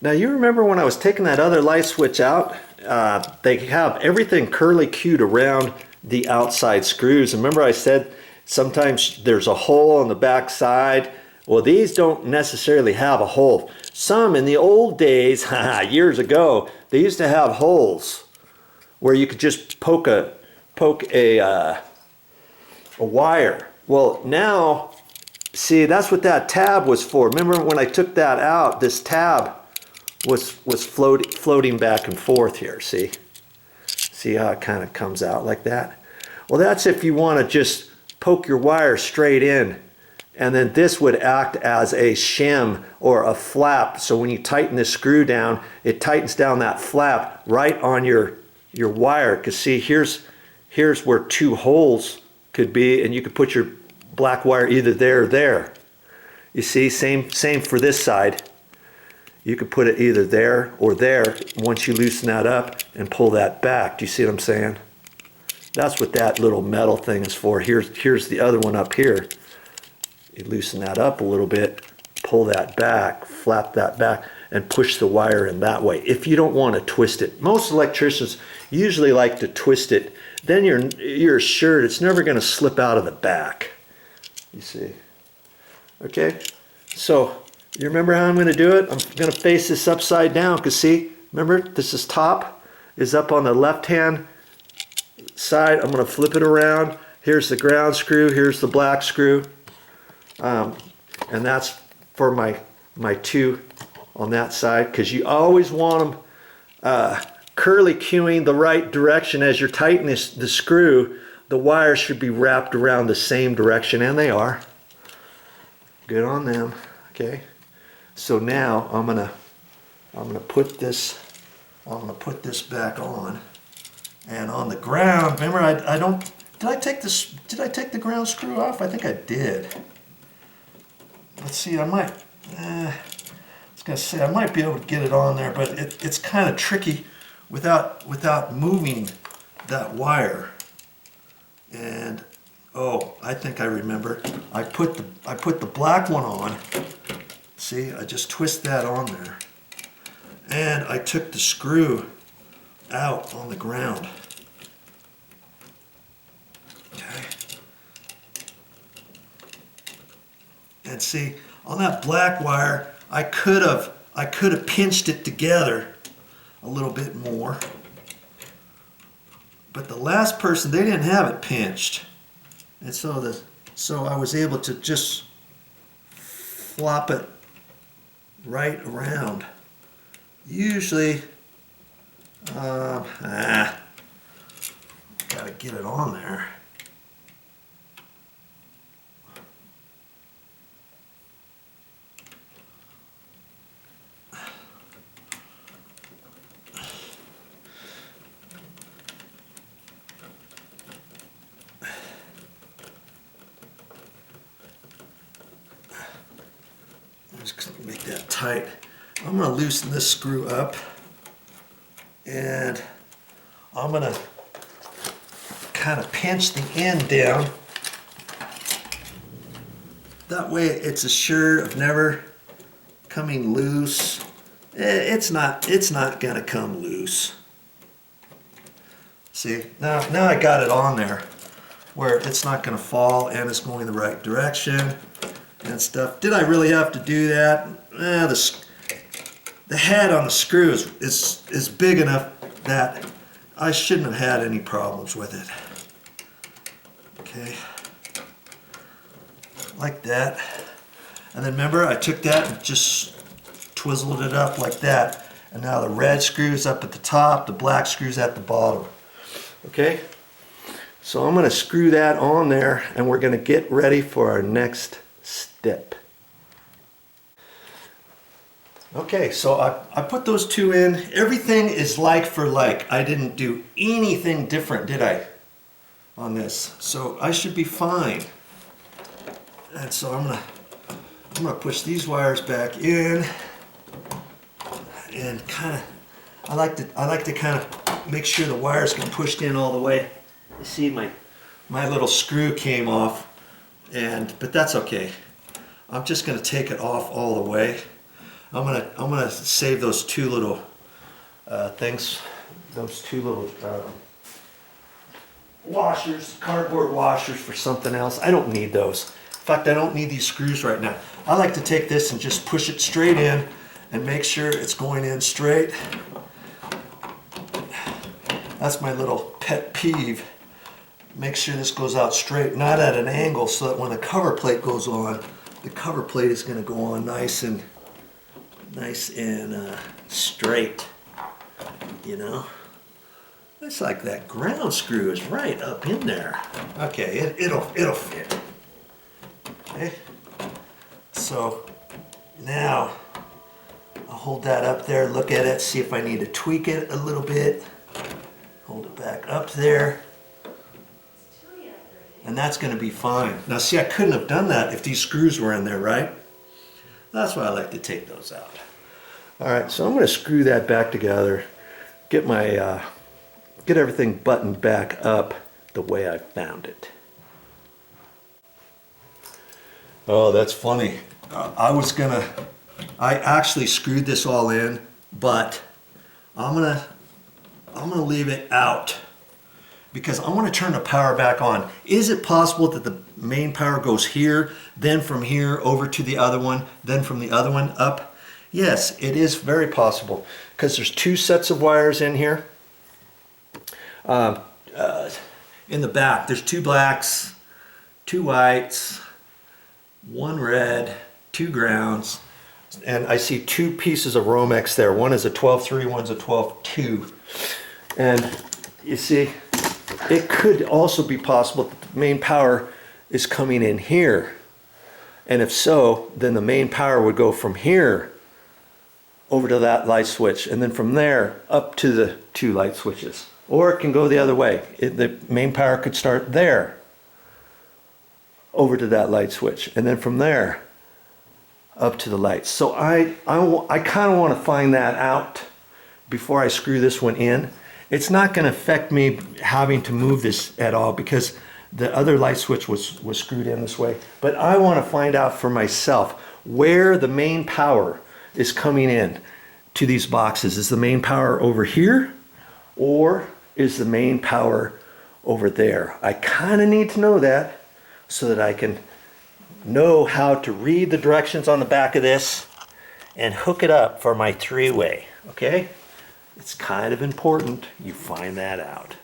Now you remember when I was taking that other light switch out, they have everything curly cued around the outside screws. Remember I said sometimes there's a hole on the back side? Well, these don't necessarily have a hole. Some in the old days, years ago, they used to have holes where you could just poke a wire. Well, now, see, that's what that tab was for. Remember when I took that out, this tab was floating back and forth here, see? See how it kind of comes out like that? Well, that's if you want to just poke your wire straight in, and then this would act as a shim or a flap. So when you tighten this screw down, it tightens down that flap right on your wire. Because see, here's where two holes could be, and you could put your black wire either there or there. You see, same for this side. You could put it either there or there once you loosen that up and pull that back. Do you see what I'm saying? That's what that little metal thing is for. Here's the other one up here. You loosen that up a little bit, pull that back, flap that back, and push the wire in that way. If you don't want to twist it. Most electricians usually like to twist it. Then you're assured it's never going to slip out of the back. You see? Okay? So, you remember how I'm going to do it? I'm going to face this upside down because see, remember this is top, is up on the left hand side. I'm going to flip it around. Here's the ground screw, here's the black screw. And that's for my two on that side, because you always want them curly cueing the right direction. As you're tightening the screw, the wires should be wrapped around the same direction, and they are. Good on them. Okay. So now I'm gonna put this back on, and on the ground. Remember, I don't. Did I take the ground screw off? I think I did. Let's see. I might. I was gonna say I might be able to get it on there, but it's kind of tricky without moving that wire. And oh, I think I remember. I put the black one on. See, I just twist that on there. And I took the screw out on the ground. Okay. And see, on that black wire, I could have pinched it together a little bit more. But the last person, they didn't have it pinched. And so I was able to just flop it right around. Usually, gotta get it on there. Just make that tight. I'm going to loosen this screw up, and I'm going to kind of pinch the end down. That way it's assured of never coming loose. It's not going to come loose. See, now I got it on there where it's not going to fall and it's going the right direction and stuff. Did I really have to do that? The head on the screw is big enough that I shouldn't have had any problems with it. Okay, like that. And then remember, I took that and just twizzled it up like that. And now the red screw's up at the top, the black screw's at the bottom. Okay, so I'm going to screw that on there, and we're going to get ready for our next step. Okay, so I put those two in. Everything is like for like. I didn't do anything different, did I, on this? So I should be fine. And so I'm gonna push these wires back in, and I like to kind of make sure the wires get pushed in all the way. You see my little screw came off, but that's okay. I'm just gonna take it off all the way. I'm gonna save those two little things, those two little washers, cardboard washers for something else. I don't need those. In fact, I don't need these screws right now. I like to take this and just push it straight in and make sure it's going in straight. That's my little pet peeve. Make sure this goes out straight, not at an angle, so that when the cover plate goes on, the cover plate is going to go on nice and straight. You know, it's like that ground screw is right up in there. Okay, it'll fit. Okay, so now I'll hold that up there, look at it, see if I need to tweak it a little bit. Hold it back up there. And that's going to be fine. Now see, I couldn't have done that if these screws were in there, right? That's why I like to take those out. All right, so I'm going to screw that back together, get my get everything buttoned back up the way I found it. Oh, that's funny. I actually screwed this all in, but I'm gonna leave it out because I want to turn the power back on. Is it possible that the main power goes here, then from here over to the other one, then from the other one up? Yes, it is very possible because there's two sets of wires in here. In the back, there's two blacks, two whites, one red, two grounds, and I see two pieces of Romex there. One is a 12-3, one's a 12-2. And you see, it could also be possible that the main power is coming in here. And if so, then the main power would go from here over to that light switch, and then from there up to the two light switches. Or it can go the other way. The main power could start there over to that light switch, and then from there up to the lights. So I kind of want to find that out before I screw this one in. It's not going to affect me having to move this at all because the other light switch was screwed in this way. But I want to find out for myself where the main power is coming in to these boxes. Is the main power over here, or is the main power over there? I kind of need to know that so that I can know how to read the directions on the back of this and hook it up for my three-way, okay? It's kind of important you find that out.